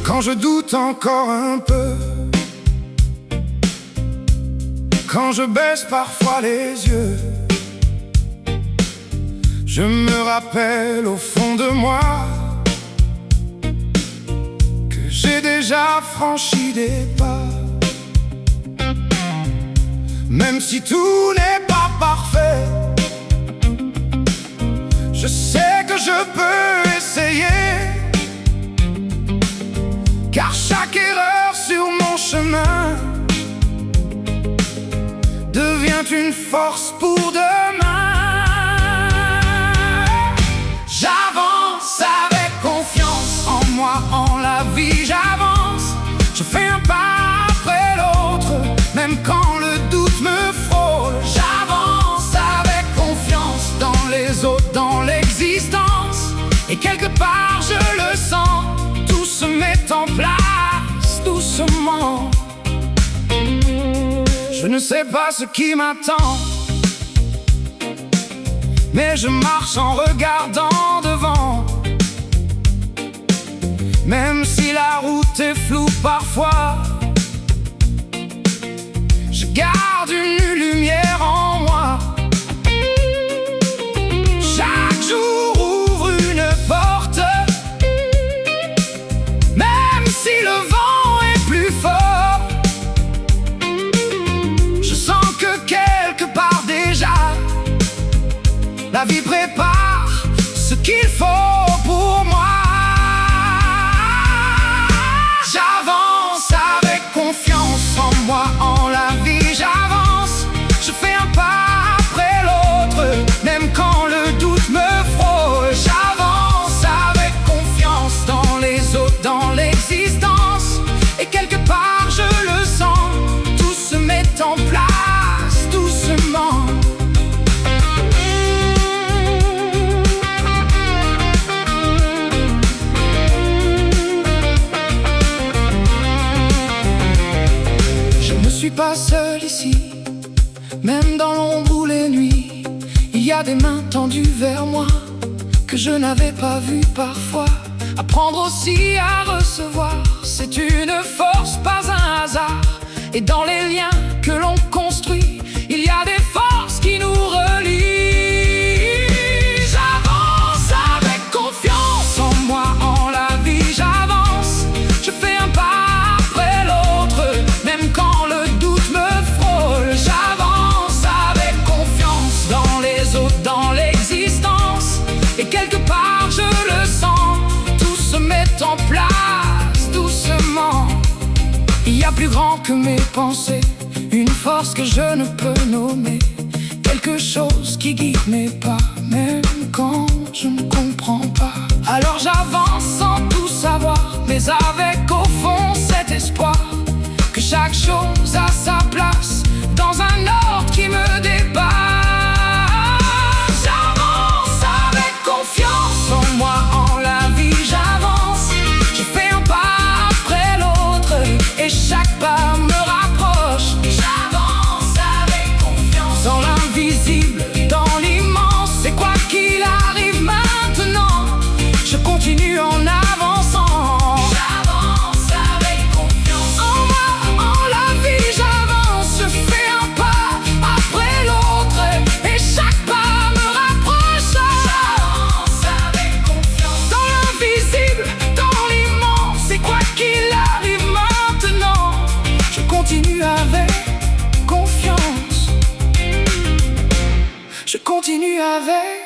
Quand je doute encore un peu, quand je baisse parfois les yeux, je me rappelle au fond de moi que j'ai déjà franchi des pas. Même si tout n'est pas parfait, je sais que je peux essayer, car chaque erreur sur mon chemin devient une force pour demain. J'avance avec confiance en moi, en la vie j'avance. Je fais un pas après l'autre, même quand le doute me frôle. J'avance avec confiance dans les autres, dans l'existence. Et quelque part je le sens, tout se met en place doucement. Je ne sais pas ce qui m'attend, mais je marche en regardant devant. Même si la route est floue parfois, je garde une lumière en moi. Chaque jour ouvre une porte, même si le vent est plus fort. Je sens que quelque part déjà, la vie prépare ce qu'il faut pour moi. J'avance avec confiance en moi, en la vie j'avance. Je fais un pas après l'autre, même quand le doute me frôle. J'avance avec confiance dans les autres, dans l'existence. Et quelque part je le sens, tout se met en place doucement. Je suis pas seul ici, même dans l'ombre ou les nuits. Il y a des mains tendues vers moi que je n'avais pas vues parfois. Apprendre aussi à recevoir, c'est une force, pas un hasard. Et dans les liens que l'on construit, il y a des forces qui nous relient. J'avance avec confiance en moi, en la vie j'avance. Je fais un pas après l'autre, même quand le doute me frôle. J'avance avec confiance dans les autres, dans l'existence. Et quelque part je le sens, tout se met en place doucement. Il y a plus grand que mes pensées, une force que je ne peux nommer, quelque chose qui guide mes pas, même quand je ne comprends pas. Alors j'avance sans tout savoir, mais avec au fond cet espoir que chaque chose a sa place dans un ordre qui me dépasse. J'avance avec confiance en moi, en la vie j'avance. Je fais un pas après l'autre et chaque pas me rapproche. J'avance avec confiance dans l'invisible, dans l'immense. Et quoi qu'il arrive maintenant, je continue en avançant. J'avance avec confiance en moi, en la vie j'avance. Je fais un pas après l'autre et chaque pas me rapproche. J'avance avec confiance dans l'invisible, dans l'immense. Et quoi qu'il arrive maintenant, je continue avec confiance. Je continue avec